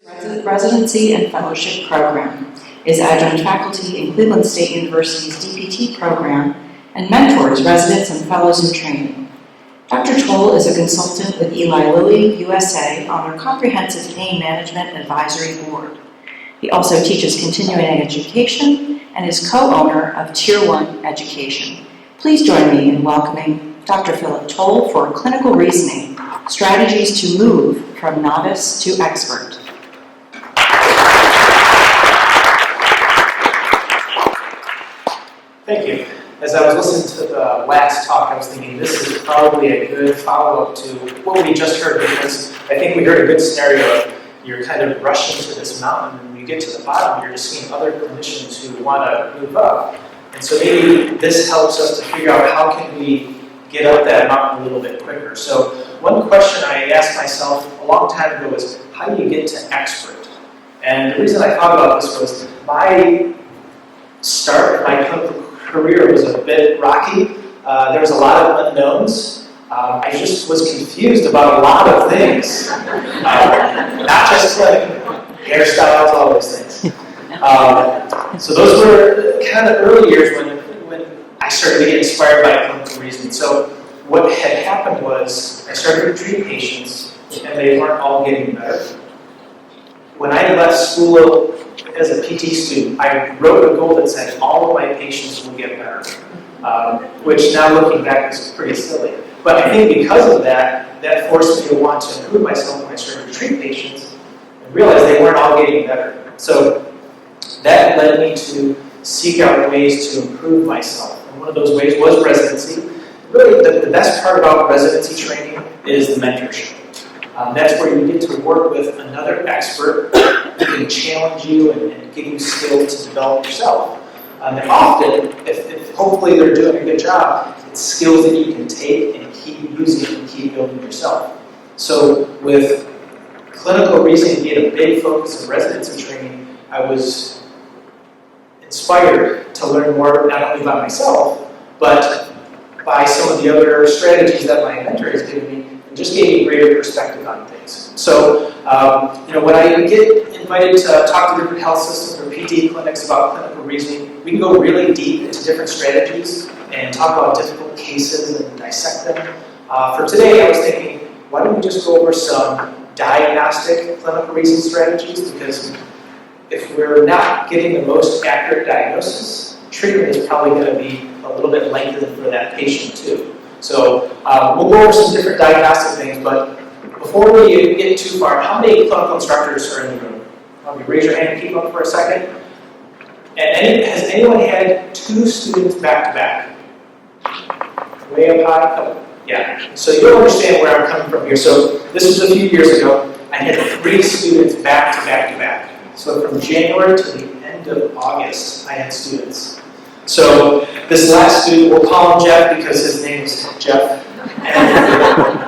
Residency and Fellowship Program, is adjunct faculty in Cleveland State University's DPT program, and mentors residents and fellows in training. Dr. Toll is a consultant with Eli Lilly USA on their Comprehensive Pain Management Advisory Board. He also teaches continuing education and is co-owner of Tier 1 Education. Please join me in welcoming Dr. Philip Toll for Clinical Reasoning, Strategies to Move from Novice to Expert. Thank you. As I was listening to the last talk, I was thinking this is probably a good follow-up to what we just heard, because I think we heard a good scenario of you're kind of rushing to this mountain, and when you get to the bottom, you're just seeing other clinicians who want to move up. And so maybe this helps us to figure out how can we get up that mountain a little bit quicker. So one question I asked myself a long time ago was, how do you get to expert? And the reason I thought about this was my start, my clinical career was a bit rocky. There was a lot of unknowns. I just was confused about a lot of things. Not just like hairstyles, all those things. So those were kind of early years when I started to get inspired by clinical reasoning. So what had happened was I started to treat patients and they weren't all getting better. When I left school as a PT student, I wrote a goal that said all of my patients will get better, which now looking back is pretty silly. But I think because of that, that forced me to want to improve myself when I started to treat patients and realized they weren't all getting better. So that led me to seek out ways to improve myself. And one of those ways was residency. Really, the best part about residency training is the mentorship. That's where you get to work with another expert who can challenge you and give you skills to develop yourself. And often, if hopefully they're doing a good job, it's skills that you can take and keep using and keep building yourself. So with clinical reasoning being a big focus of residency training, I was inspired to learn more not only about myself, but by some of the other strategies that my mentor has given me, and just gave me greater perspective on things. So, when I get invited to talk to different health systems or PT clinics about clinical reasoning, we can go really deep into different strategies and talk about difficult cases and dissect them. For today, I was thinking, why don't we just go over some diagnostic clinical reasoning strategies? Because if we're not getting the most accurate diagnosis, treatment is probably going to be a little bit lengthened for that patient too. So we'll go over some different diagnostic things, but before we get too far, how many clinical instructors are in the room? Raise your hand and keep up for a second. And has anyone had 2 students back-to-back? Way up high? Oh, yeah. So you'll understand where I'm coming from here. So this was a few years ago. I had 3 students back-to-back-to-back. So from January to the end of August, I had students. So this last student, we'll call him Jeff because his name is Jeff. And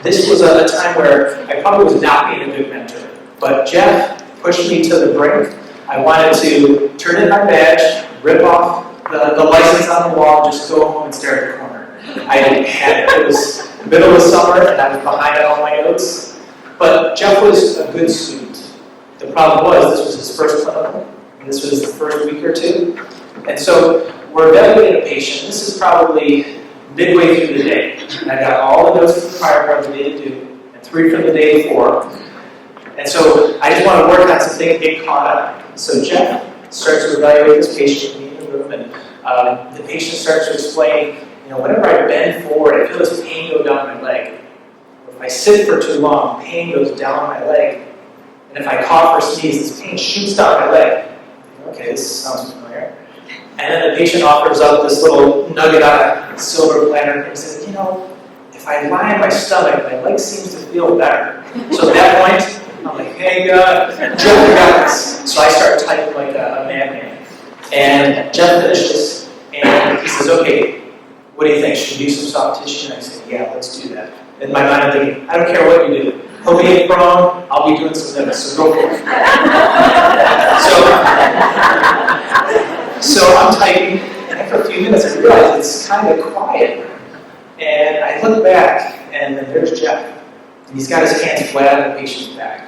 this was a time where I probably was not being a good mentor. But Jeff pushed me to the brink. I wanted to turn in my badge, rip off the license on the wall, and just go home and stare at the corner. It was middle of summer and I was behind on all my notes. But Jeff was a good student. The problem was this was his first clinical, and this was the first week or 2. And so we're evaluating a patient. This is probably midway through the day. And I got all the notes from the prior part of the day to do, and 3 from the day before. And so I just want to work on some things, get caught up. So Jeff starts to evaluate this patient in the room, and the patient starts to explain, whenever I bend forward, I feel this pain go down my leg. If I sit for too long, pain goes down my leg. And if I cough or sneeze, this pain shoots down my leg. Okay, this sounds familiar. And then the patient offers up this little nugget on a silver platter and says, if I lie on my stomach, my leg seems to feel better. So at that point, I'm like, hey, Jeff, you got this. So I start typing like a madman. And Jeff finishes, and he says, okay, what do you think? Should we do some soft tissue? And I say, yeah, let's do that. In my mind, I'm thinking, I don't care what you do. He'll be in prone, I'll be doing some limits, so go for it. So I'm typing, and after a few minutes I realize it's kind of quiet. And I look back, and then there's Jeff. And he's got his hands flat on the patient's back.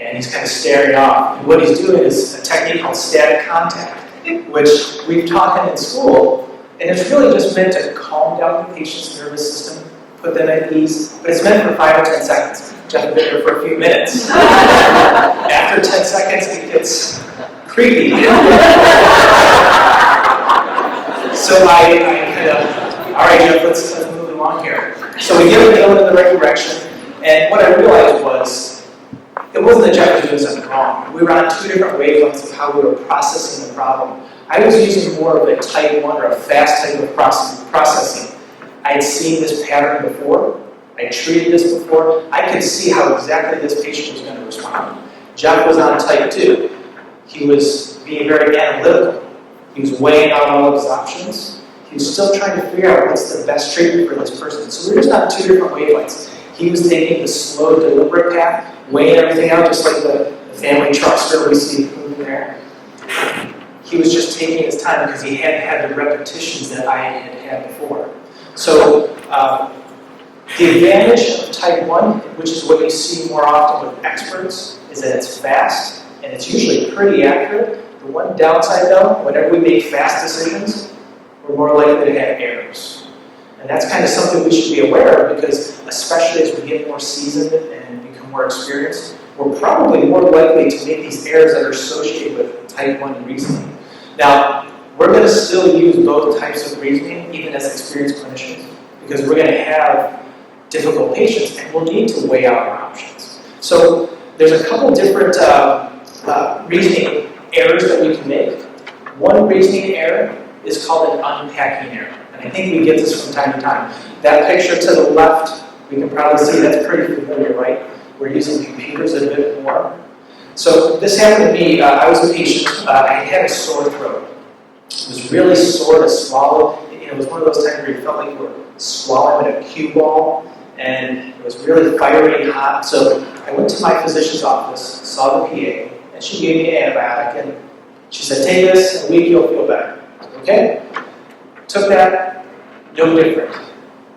and he's kind of staring off. And what he's doing is a technique called static contact, which we've taught him in school, and it's really just meant to calm down the patient's nervous system, put them at ease, but it's meant for 5 or 10 seconds. Jeff had been here for a few minutes. After 10 seconds, it gets creepy. So I kind of, all right, Jeff, let's move along here. So we get him going in the right direction, and what I realized was, it wasn't that Jeff was doing something wrong. We were on 2 different wavelengths of how we were processing the problem. I was using more of a type 1 or a fast type of processing. I had seen this pattern before. I treated this before. I could see how exactly this patient was going to respond. Jeff was on type 2. He was being very analytical. He was weighing out all of his options. He was still trying to figure out what's the best treatment for this person. So we were just on 2 different wavelengths. He was taking the slow, deliberate path, weighing everything out, just like the family truster we see moving there. He was just taking his time because he hadn't had the repetitions that I had had before. So the advantage of type 1, which is what you see more often with experts, is that it's fast and it's usually pretty accurate. The one downside though, whenever we make fast decisions, we're more likely to have errors. And that's kind of something we should be aware of because especially as we get more seasoned and become more experienced, we're probably more likely to make these errors that are associated with type 1 reasoning. Now, we're going to still use both types of reasoning, even as experienced clinicians, because we're going to have difficult patients and we'll need to weigh out our options. So there's a couple different reasoning errors that we can make. One reasoning error is called an unpacking error. And I think we get this from time to time. That picture to the left, we can probably see that's pretty familiar, right? We're using computers a bit more. So this happened to me. I was a patient. I had a sore throat. It was really sore to swallow. It was one of those times where you felt like you were swallowing a cue ball, and it was really fiery and hot. So I went to my physician's office, saw the PA, and she gave me an antibiotic, and she said, take this, in a week you'll feel better. Okay? Took that, no different.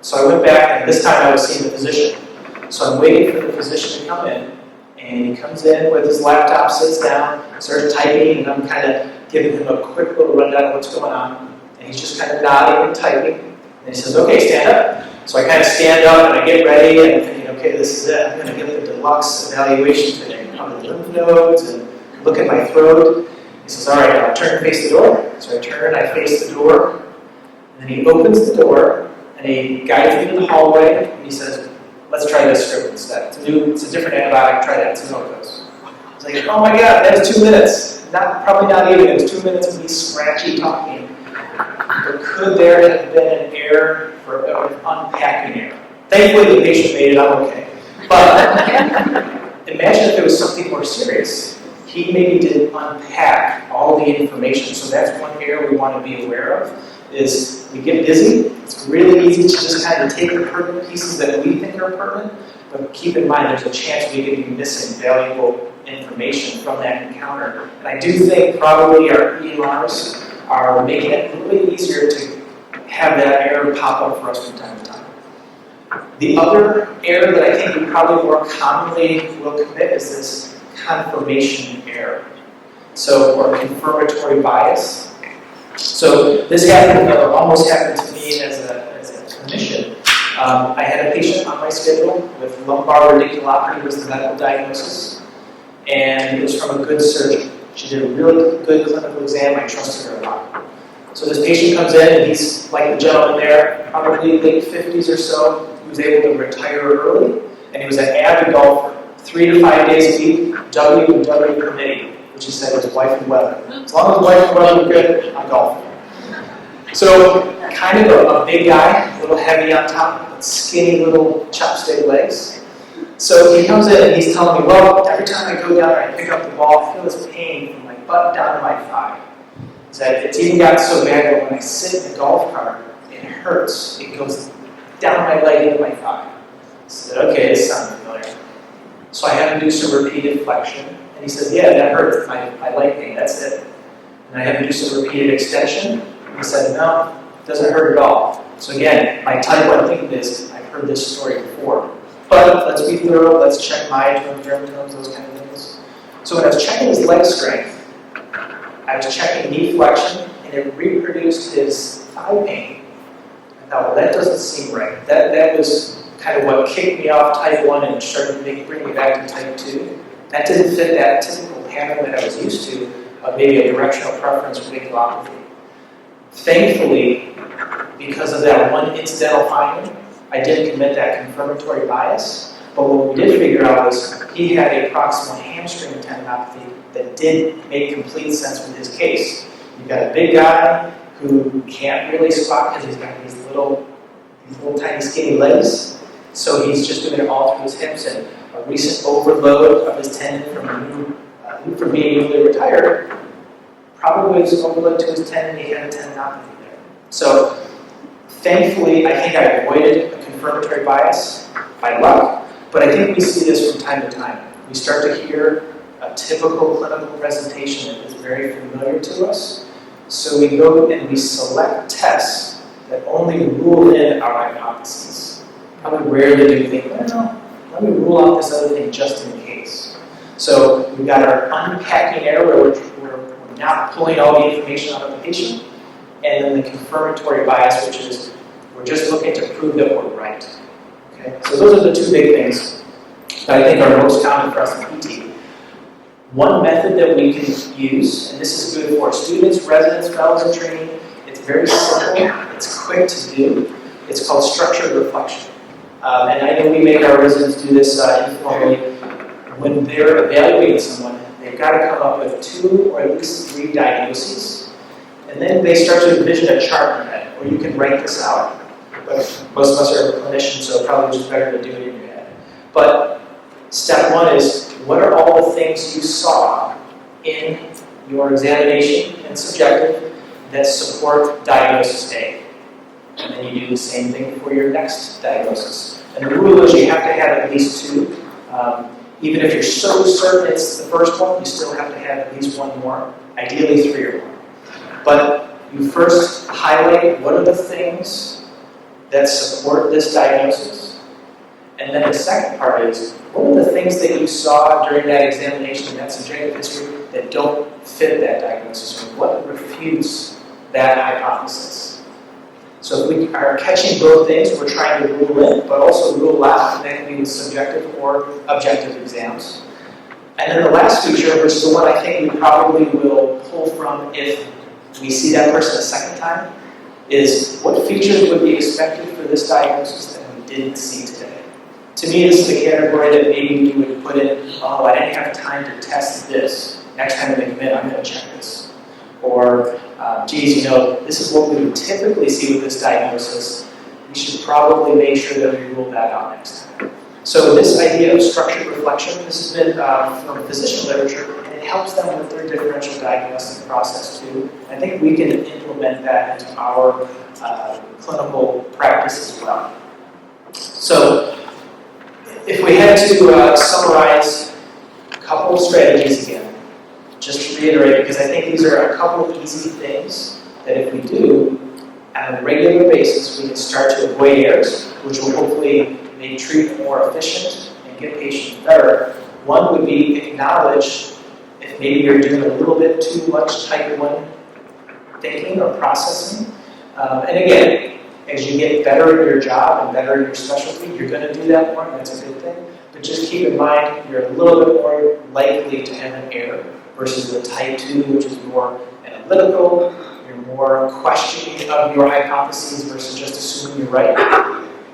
So I went back, and this time I was seeing the physician. So I'm waiting for the physician to come in, and he comes in with his laptop, sits down, starts typing, and I'm kind of giving him a quick little rundown of what's going on. And he's just kind of nodding and typing. And he says, okay, stand up. So I kind of stand up and I get ready and I'm thinking, okay, this is it. I'm going to get the deluxe evaluation today on the lymph nodes and look at my throat. He says, all right, now turn and face the door. So I turn, I face the door. And then he opens the door and he guides me to the hallway and he says, let's try this script instead. It's a different antibiotic, try that, see how it goes. I was like, oh my God, that was 2 minutes. Probably not even, it was 2 minutes of me scratchy talking. But could there have been an error for an unpacking error? Thankfully, the patient made it, I'm okay. But imagine if there was something more serious. He maybe didn't unpack all the information. So that's one error we want to be aware of, is we get busy. It's really easy to just kind of take the pertinent pieces that we think are pertinent, but keep in mind there's a chance we could be missing valuable information from that encounter. And I do think probably our EMRs are making it a little bit easier to have that error pop up for us from time to time. The other error that I think we probably more commonly will commit is this confirmation error. So, or confirmatory bias. So this happened, almost happened to me as a clinician. I had a patient on my schedule with lumbar radiculopathy was the medical diagnosis, and it was from a good surgeon. She did a really good clinical exam. I trusted her a lot. So this patient comes in, and he's like the gentleman there, probably late 50s or so. He was able to retire early, and he was an avid golfer, 3 to 5 days a week, W and W permitting, which he said was wife and weather. As long as wife and weather were good, I'm golfing. So kind of a big guy, a little heavy on top, but skinny little chopstick legs. So he comes in and he's telling me, well, every time I go down there, I pick up the ball, I feel this pain from my butt down to my thigh. He said, it's even gotten so bad that when I sit in the golf cart, it hurts. It goes down my leg into my thigh. I said, okay, this sounds familiar. So I had to do some repeated flexion. And he said, yeah, that hurts. I like pain, that's it. And I had to do some repeated extension. And he said, no, it doesn't hurt at all. So again, my type 1 thinking is, I've heard this story before. But let's be thorough, let's check my dermatomes, those kind of things. So when I was checking his leg strength, I was checking knee flexion, and it reproduced his thigh pain. I thought, well, that doesn't seem right. That was kind of what kicked me off type 1 and started to bring me back to type 2. That didn't fit that typical pattern that I was used to of maybe a directional preference radiculopathy. Thankfully, because of that one incidental finding, I didn't commit that confirmatory bias. But what we did figure out was he had a proximal hamstring tendinopathy that did make complete sense with his case. You've got a big guy who can't really squat because he's got these little tiny skinny legs. So he's just doing it all through his hips, and a recent overload of his tendon from being newly retired probably was an overload to his tendon. He had a tendinopathy there. So thankfully, I think I avoided a confirmatory bias by luck, but I think we see this from time to time. We start to hear a typical clinical presentation that is very familiar to us. So we go and we select tests that only rule in our hypotheses. Probably rarely do we think, well, let me rule out this other thing just in case. So we've got our unpacking error where we're not pulling all the information out of the patient, and then the confirmatory bias, which is we're just looking to prove that we're right. Okay? So those are the two big things that I think are most common for us in PT. One method that we can use, and this is good for students, residents, fellows in training, it's very simple, it's quick to do, it's called structured reflection. And I know we make our residents do this informally. When they're evaluating someone, they've got to come up with 2 or at least 3 diagnoses, and then they start to envision a chart in their head, or you can write this out. But most of us are clinicians, so it's probably just better to do it in your head. But step 1 is, what are all the things you saw in your examination and subjective that support diagnosis A? And then you do the same thing for your next diagnosis. And the rule is you have to have at least 2. Even if you're so certain it's the first one, you still have to have at least 1 more, ideally 3 or more. But you first highlight what are the things that support this diagnosis. And then the second part is, what are the things that you saw during that examination and that subjective history that don't fit that diagnosis, or what refutes that hypothesis? So if we are catching both things, we're trying to rule in, but also rule out, and that can be with subjective or objective exams. And then the last feature, which is the one I think we probably will pull from if we see that person a second time, is what features would be expected for this diagnosis that we didn't see today? To me, this is the category that maybe you would put in, oh, I didn't have time to test this. Next time they come in, I'm going to check this. Or, geez, this is what we would typically see with this diagnosis. We should probably make sure that we rule that out next time. So this idea of structured reflection, this has been from physician literature, and it helps them with their differential diagnostic process too. I think we can implement that into our clinical practice as well. So if we had to summarize a couple of strategies again, just to reiterate, because I think these are a couple of easy things that if we do on a regular basis, we can start to avoid errors, which will hopefully make treatment more efficient and get patients better. One would be acknowledge if maybe you're doing a little bit too much type 1 thinking or processing. And again, as you get better at your job and better at your specialty, you're going to do that more, and that's a good thing. But just keep in mind, you're a little bit more likely to have an error versus the type 2, which is more analytical, you're more questioning of your hypotheses versus just assuming you're right.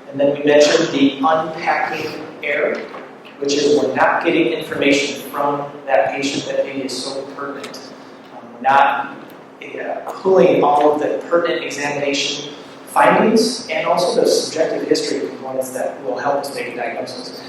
And then we mentioned the unpacking error, which is we're not getting information from that patient that maybe is so pertinent. We're not pulling all of the pertinent examination findings and also the subjective history components that will help us make a diagnosis.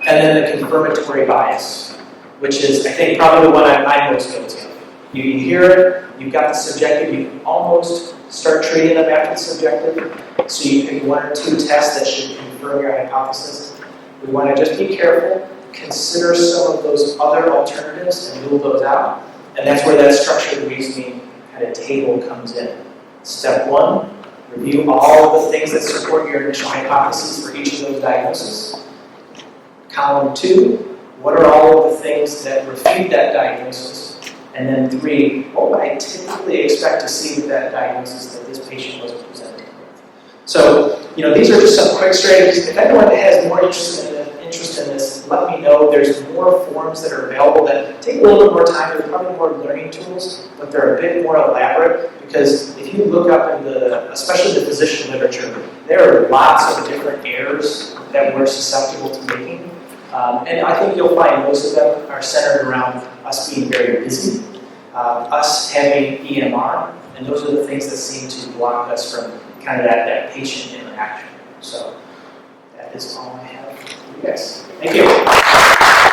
And then the confirmatory bias, which is, I think, probably the one I'm most guilty of. You hear it, you've got the subjective, you can almost start treating them after the subjective, so you pick 1 or 2 tests that should confirm your hypothesis. We want to just be careful, consider some of those other alternatives and rule those out, and that's where that structured reasoning kind of table comes in. Step 1, review all of the things that support your initial hypotheses for each of those diagnoses. Column 2, what are all of the things that refute that diagnosis? And then 3, what would I typically expect to see with that diagnosis that this patient was presenting with? So, these are just some quick strategies. If anyone has more interest in this, let me know. There's more forms that are available that take a little bit more time. There's probably more learning tools, but they're a bit more elaborate because if you look up in especially the physician literature, there are lots of different errors that we're susceptible to making. And I think you'll find most of them are centered around us being very busy, us having EMR, and those are the things that seem to block us from kind of that patient interaction. So that is all I have for you guys. Thank you.